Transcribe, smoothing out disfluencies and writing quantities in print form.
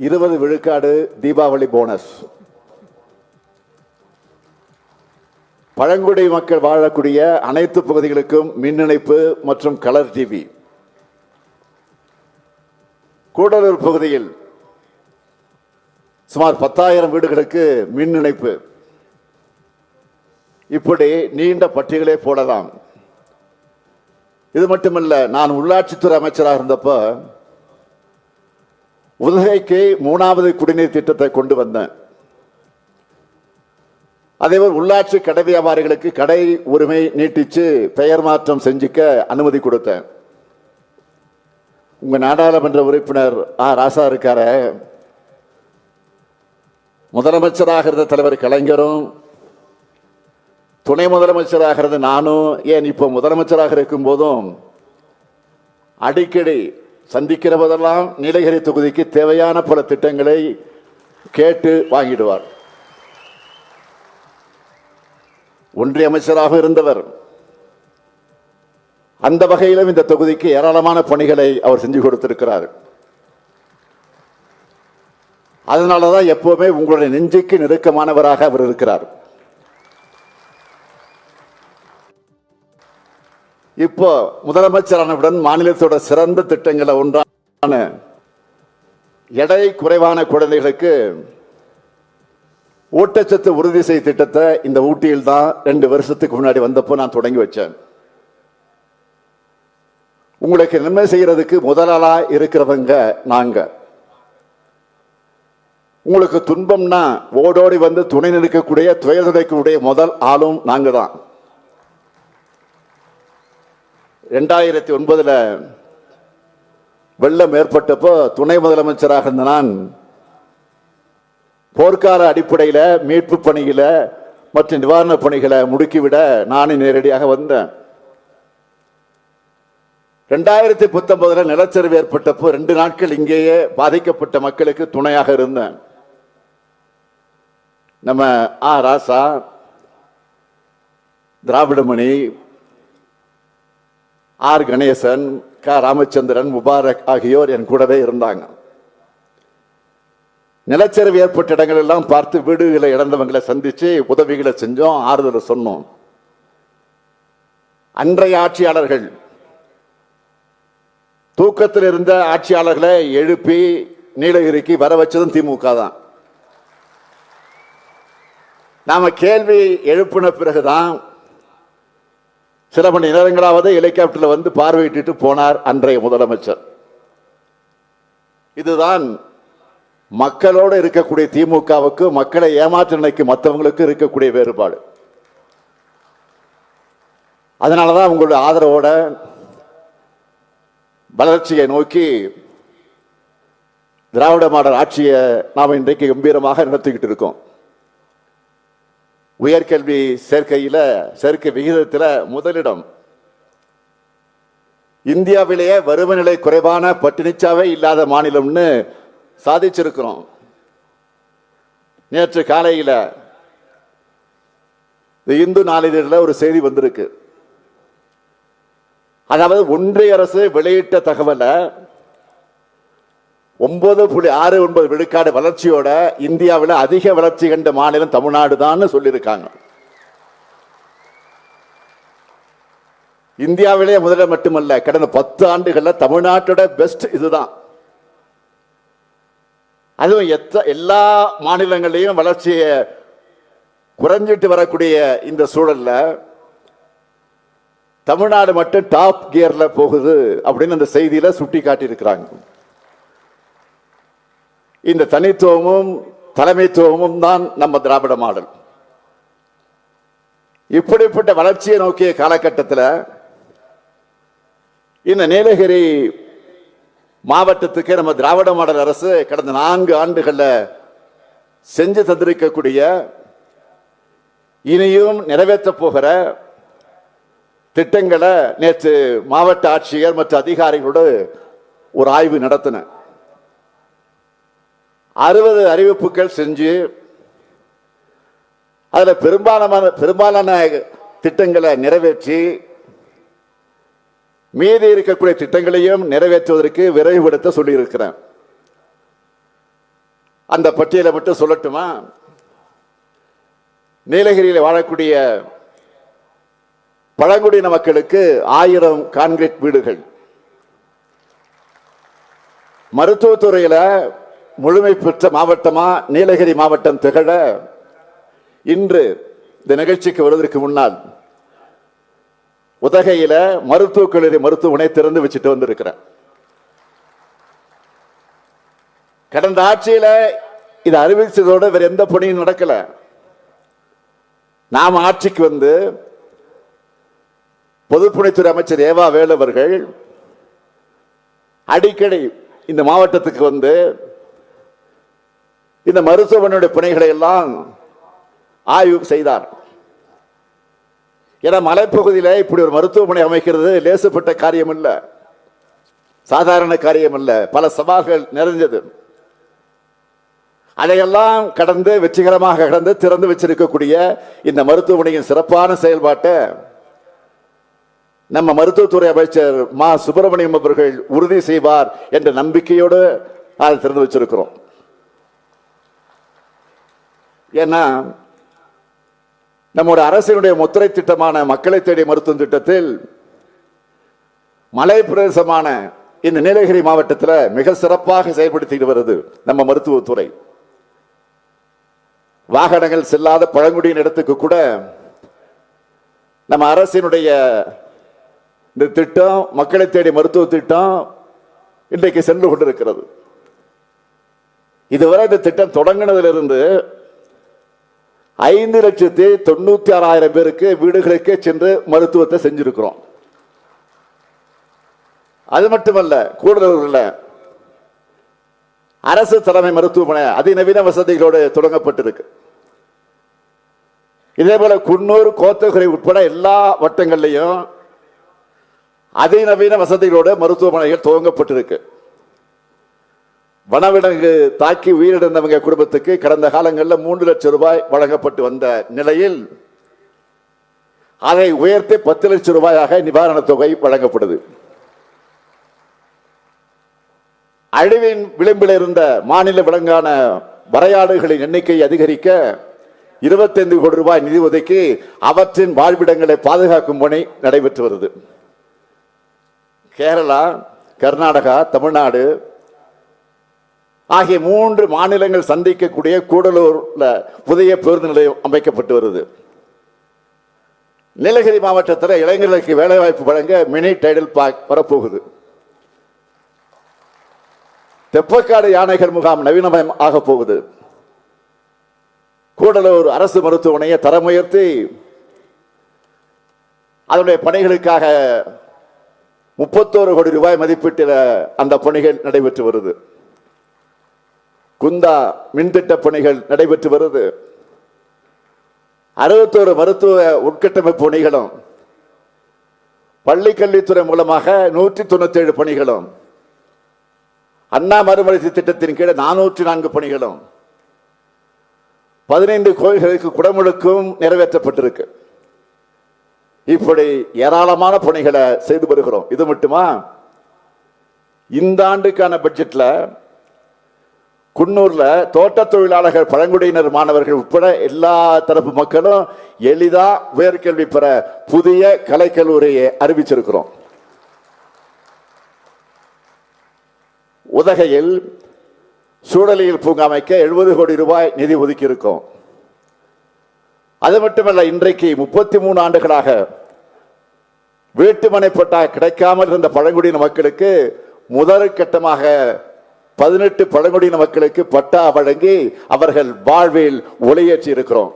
20 விழுக்காடு தீபாவளி போனஸ். பழங்குடி மக்கள் வாழக்கூடிய அனைத்து பகுதிகளுக்கும் மின் இணைப்பு மற்றும் கலர் டிவி. கூடலூர் பகுதியில் சுமார் 10,000 வீடுகளுக்கு மின் இணைப்பு. இப்படி நீண்ட பட்டியலே போடலாம். இது மட்டுமல்ல, நான் உள்ளாட்சித்துறை அமைச்சராக இருந்தப்போ உதகைக்கு 3வது குடிநீர் திட்டத்தை கொண்டு வந்தேன். அதேபோல் உள்ளாட்சி கடை வியாபாரிகளுக்கு கடை உரிமை நீட்டிச்சு பெயர் மாற்றம் செஞ்சுக்க அனுமதி கொடுத்தேன். உங்க நாடாளுமன்ற உறுப்பினர் ராசா இருக்கார, முதலமைச்சராக இருந்த தலைவர் கலைஞரும் துணை முதலமைச்சராக இருந்த நானும், ஏன் இப்போ முதலமைச்சராக இருக்கும் போதும் அடிக்கடி சந்திக்கிற போதெல்லாம் நீலகிரி தொகுதிக்கு தேவையான பல திட்டங்களை கேட்டு வாங்கிடுவார். ஒன்றிய அமைச்சராக இருந்தவர். அந்த வகையிலும் இந்த தொகுதிக்கு ஏராளமான பணிகளை அவர் செஞ்சு கொடுத்திருக்கிறார். அதனாலதான் எப்பவுமே உங்களுடைய நெஞ்சுக்கு நெருக்கமானவராக அவர் இருக்கிறார். இப்போ முதலமைச்சரானவுடன் மாநிலத்தோட சிறந்த திட்டங்களை ஒன்றான எடை குறைவான குழந்தைகளுக்கு ஊட்டச்சத்து உறுதி செய் திட்டத்தை இந்த ஊட்டியில் தான் 2 வருஷத்துக்கு முன்னாடி வந்தப்போ நான் தொடங்கி வச்சேன். உங்களுக்கு நன்மை செய்யறதுக்கு முதலாளா இருக்கிறவங்க நாங்க. உங்களுக்கு துன்பம்னா ஓடோடி வந்து துணை நிற்கக்கூடிய துயரக்கூடிய முதல் ஆளும் நாங்க தான். 2009 வெள்ளம் ஏற்பட்டப்போ துணை முதலமைச்சராக இருந்த நான் போர்க்கால அடிப்படையில் மீட்பு பணியில மற்றும் நிவாரண பணிகளை முடுக்கிவிட நானே நேரடியாக வந்தேன். 2019 நிலச்சரிவு ஏற்பட்டப்போ 2 நாட்கள் இங்கேயே பாதிக்கப்பட்ட மக்களுக்கு துணையாக இருந்தேன். நம்ம ராசா, திராவிடமணி, கணேசன், ராமச்சந்திரன், முபாரக் ஆகியோர் என் கூடவே இருந்தாங்க. நிலச்சரிவு ஏற்பட்ட இடங்கள் எல்லாம் பார்த்து வீடுகளை இழந்தவங்களை சந்திச்சு உதவிகளை செஞ்சோம், ஆறுதலை சொன்னோம். அன்றைய ஆட்சியாளர்கள் தூக்கத்தில் இருந்த ஆட்சியாளர்களை எழுப்பி நீலகிரிக்கு வர வச்சதும் திமுக தான். நாம கேள்வி எழுப்பின பிறகுதான் சில மணி நேரங்களாவது ஹெலிகாப்டர்ல வந்து பார்வையிட்டு போனார் அன்றைய முதலமைச்சர். இதுதான் மக்களோடு இருக்கக்கூடிய திமுகவுக்கு, மக்களை ஏமாற்ற நினைக்கும் மற்றவங்களுக்கு இருக்கக்கூடிய வேறுபாடு. அதனாலதான் உங்களுடைய ஆதரவோட வளர்ச்சியை நோக்கி திராவிட மாடல் ஆட்சியை நாம் இன்றைக்கு கம்பீரமாக நடத்திக்கிட்டு இருக்கோம். உயர்கல்வி சேர்க்கை விகிதத்தில் முதலிடம். இந்தியாவிலேயே வறுமை நிலை குறைவான பட்டினிச்சாவே இல்லாத மாநிலம்னு சாதிச்சிருக்கிறோம். நேற்று காலையில் இந்து நாளிதழில் ஒரு செய்தி வந்திருக்கு. அதாவது ஒன்றிய அரசு வெளியிட்ட தகவலை 9.69 விழுக்காடு வளர்ச்சியோட இந்தியாவில் அதிக வளர்ச்சி கண்ட மாநிலம் தமிழ்நாடு தான் சொல்லியிருக்காங்க. இந்தியாவிலே முதலிடம் மட்டுமல்ல, கடந்த 10 ஆண்டுகள்ல தமிழ்நாட்டோட பெஸ்ட் இதுதான். அதுவும் எல்லா மாநிலங்களையும் வளர்ச்சியை குறைஞ்சிட்டு வரக்கூடிய இந்த சூழல்ல தமிழ்நாடு மட்டும் டாப் கியர்ல போகுது அப்படின்னு அந்த செய்தியில சுட்டி காட்டி இருக்கிறாங்க. இந்த தனித்துவமும் தலைமைத்துவமும் தான் நம்ம திராவிட மாடல். இப்படிப்பட்ட வளர்ச்சியை நோக்கிய காலகட்டத்தில் இந்த நீலகிரி மாவட்டத்துக்கு நம்ம திராவிட மாடல் அரசு கடந்த 4 ஆண்டுகள்ல செஞ்சு தந்திருக்கக்கூடிய, இனியும் நிறைவேற்ற போகிற திட்டங்களை நேற்று மாவட்ட ஆட்சியர் மற்றும் அதிகாரிகளோடு ஒரு ஆய்வு நடத்தின. 60 அறிவிப்புகள் செஞ்சு அதுல பெரும்பாலான திட்டங்களை நிறைவேற்றி மீதி இருக்கக்கூடிய திட்டங்களையும் நிறைவேற்றுவதற்கு விரைவுபடுத்த சொல்லியிருக்கிறேன். அந்த பட்டியலை மட்டும் சொல்லட்டுமா? நீலகிரியில் வாழக்கூடிய பழங்குடியின மக்களுக்கு 1000 கான்கிரீட் வீடுகள். மருத்துவத்துறையில முழுமை பெற்ற மாவட்டமா நீலகிரி மாவட்டம் திகழ இன்று இந்த நிகழ்ச்சிக்கு வருவதற்கு முன்னால் உதகையில மருத்துவக் கல்லூரி மருத்துவமனை திறந்து வச்சுட்டு வந்திருக்கிறேன். கடந்த ஆட்சியில இதை அறிவிச்சதோடு வேற எந்த பணியும் நடக்கல. நாம் ஆட்சிக்கு வந்து பொதுப்பணித்துறை அமைச்சர் ஏவா வேலு அவர்கள் அடிக்கடி இந்த மாவட்டத்துக்கு வந்து இந்த மருத்துவமனையுடைய பணிகளை எல்லாம் ஆய்வு செய்தார். ஏன்னா மலைப்பகுதியில் இப்படி ஒரு மருத்துவமனை அமைக்கிறது லேசுப்பட்ட காரியம் இல்ல, சாதாரண காரியம் இல்ல, பல சவால்கள் நிறைஞ்சது. அதையெல்லாம் கடந்து வெற்றிகரமாக கடந்து திறந்து வச்சிருக்கக்கூடிய இந்த மருத்துவமனையின் சிறப்பான செயல்பாட்டை நம்ம மருத்துவத்துறை அமைச்சர் மா சுப்பிரமணியம் அவர்கள் உறுதி செய்வார் என்ற நம்பிக்கையோடு அதை திறந்து வச்சிருக்கிறோம். ஏன்னா நம்முடைய அரசினுடைய முத்திரை திட்டமான மக்களை தேடிய மருத்துவ திட்டத்தில் மலை பிரதேசமான இந்த நீலகிரி மாவட்டத்தில் மிக சிறப்பாக செயல்படுத்திட்டு வருது நம்ம மருத்துவத்துறை. வாகனங்கள் செல்லாத பழங்குடியின் இடத்துக்கு கூட நம்ம அரசினுடைய இந்த திட்டம் மக்களை தேடி மருத்துவ திட்டம் இன்றைக்கு சென்று கொண்டிருக்கிறது. இதுவரை இந்த திட்டம் தொடங்கினதிலிருந்து 5,96,000 பேருக்கு வீடுகளுக்கே சென்று மருத்துவத்தை செஞ்சிருக்கிறோம். அது மட்டுமல்ல, கூடுதல் அரசு தலைமை மருத்துவமனை அதிநவீன வசதிகளோடு தொடங்கப்பட்டிருக்கு. இதே போல குன்னூர், கோத்தகிரி உட்பட எல்லா வட்டங்களிலையும் அதிநவீன வசதிகளோடு மருத்துவமனைகள் துவங்கப்பட்டிருக்கு. வனவிலங்கு தாக்கி உயிரிழந்தவங்க குடும்பத்துக்கு கடந்த காலங்களில் 3 லட்சம் ரூபாய் வழங்கப்பட்டு வந்த நிலையில் அதை உயர்த்தி 10 லட்சம் ரூபாயாக நிவாரணத் தொகை வழங்கப்படுது. அழிவின் விளிம்பில் இருந்த மாநில விலங்கான வரையாடுகளின் எண்ணிக்கை அதிகரிக்க 25 கோடி ரூபாய் நிதி ஒதுக்கி அவற்றின் வாழ்விடங்களை பாதுகாக்கும் பணி நடைபெற்று வருது. கேரளா, கர்நாடகா, தமிழ்நாடு ஆகிய 3 மாநிலங்கள் சந்திக்கக்கூடிய கூடலூர்ல புதிய பேருந்து நிலையம் அமைக்கப்பட்டு வருது. நீலகிரி மாவட்டத்தில் இளைஞர்களுக்கு வேலைவாய்ப்பு வழங்க மினி டைடல் பார்க் வரப்போகுது. தெப்பக்காடு யானைகள் முகாம் நவீனமயம் ஆக போகுது. கூடலூர் அரசு மருத்துவமனையை தரம் உயர்த்தி அதனுடைய பணிகளுக்காக 31 கோடி ரூபாய் மதிப்பீட்டில் அந்த பணிகள் நடைபெற்று வருது. குந்தா மின்திட்ட பணிகள் நடைபெற்று வருது. 61 மருத்துவ உட்கட்டமைப்பு பணிகளும், பள்ளி கல்வித்துறை மூலமாக 197 பணிகளும், அண்ணா மறுமலர்ச்சி திட்டத்தின் கீழ் 404 பணிகளும், 15 கோயில்களுக்கு குடமுழுக்கும் நிறைவேற்றப்பட்டிருக்கு. இப்படி ஏராளமான பணிகளை செய்து வருகிறோம். இது மட்டுமா, இந்த ஆண்டுக்கான பட்ஜெட்ல குன்னூர்ல தோட்ட தொழிலாளர்கள், பழங்குடியினர் மாணவர்கள் உட்பட எல்லா தரப்பு மக்களும் எளிதா உயர்கல்வி பெற புதிய கலைக்கல்லூரியை அறிவிச்சிருக்கிறோம். உதகையில் சூழலியல் பூங்கா அமைக்க 70 கோடி ரூபாய் நிதி ஒதுக்கி இருக்கும். அது மட்டுமல்ல, இன்றைக்கு 33 ஆண்டுகளாக வீட்டுமனை பட்டா கிடைக்காமல் இருந்த பழங்குடியின மக்களுக்கு முதல் கட்டமாக 18 பழங்குடியின மக்களுக்கு பட்டா வழங்கி அவர்கள் வாழ்வில் ஒளியேற்றி இருக்கிறோம்.